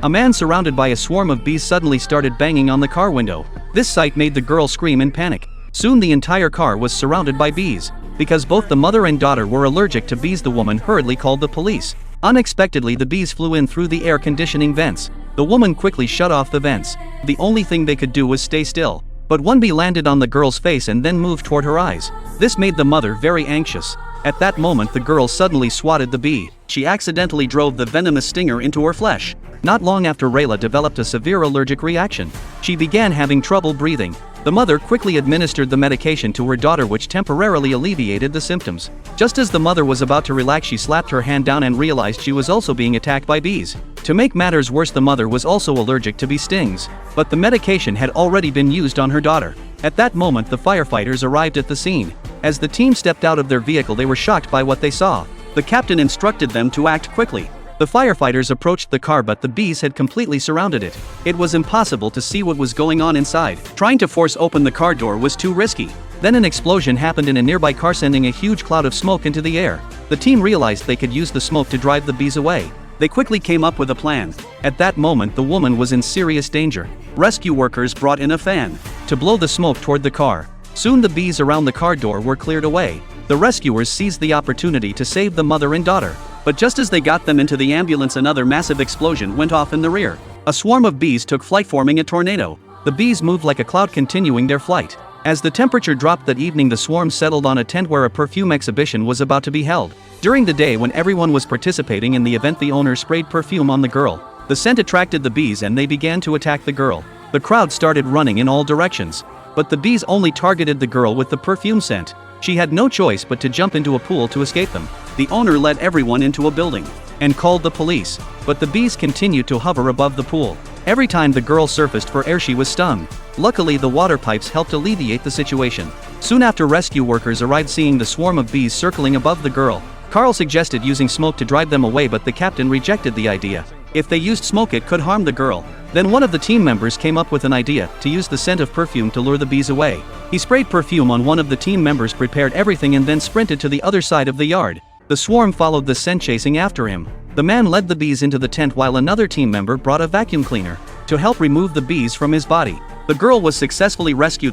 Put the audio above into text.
A man surrounded by a swarm of bees suddenly started banging on the car window. This sight made the girl scream in panic. Soon the entire car was surrounded by bees. Because both the mother and daughter were allergic to bees, the woman hurriedly called the police. Unexpectedly, the bees flew in through the air conditioning vents. The woman quickly shut off the vents. The only thing they could do was stay still. But one bee landed on the girl's face and then moved toward her eyes. This made the mother very anxious. At that moment, the girl suddenly swatted the bee. She accidentally drove the venomous stinger into her flesh. Not long after, Rayla developed a severe allergic reaction. She began having trouble breathing. The mother quickly administered the medication to her daughter, which temporarily alleviated the symptoms. Just as the mother was about to relax, she slapped her hand down and realized she was also being attacked by bees. To make matters worse, the mother was also allergic to bee stings. But the medication had already been used on her daughter. At that moment, the firefighters arrived at the scene. As the team stepped out of their vehicle, they were shocked by what they saw. The captain instructed them to act quickly. The firefighters approached the car, but the bees had completely surrounded it. It was impossible to see what was going on inside. Trying to force open the car door was too risky. Then an explosion happened in a nearby car, sending a huge cloud of smoke into the air. The team realized they could use the smoke to drive the bees away. They quickly came up with a plan. At that moment, the woman was in serious danger. Rescue workers brought in a fan to blow the smoke toward the car. Soon the bees around the car door were cleared away. The rescuers seized the opportunity to save the mother and daughter. But just as they got them into the ambulance, another massive explosion went off in the rear. A swarm of bees took flight, forming a tornado. The bees moved like a cloud, continuing their flight. As the temperature dropped that evening, the swarm settled on a tent where a perfume exhibition was about to be held. During the day, when everyone was participating in the event, the owner sprayed perfume on the girl. The scent attracted the bees and they began to attack the girl. The crowd started running in all directions. But the bees only targeted the girl with the perfume scent. She had no choice but to jump into a pool to escape them. The owner led everyone into a building and called the police. But the bees continued to hover above the pool. Every time the girl surfaced for air, she was stung. Luckily, the water pipes helped alleviate the situation. Soon after, rescue workers arrived. Seeing the swarm of bees circling above the girl, Carl suggested using smoke to drive them away, but the captain rejected the idea. If they used smoke, it could harm the girl. Then one of the team members came up with an idea to use the scent of perfume to lure the bees away. He sprayed perfume on one of the team members, prepared everything, and then sprinted to the other side of the yard. The swarm followed the scent, chasing after him. The man led the bees into the tent while another team member brought a vacuum cleaner to help remove the bees from his body. The girl was successfully rescued.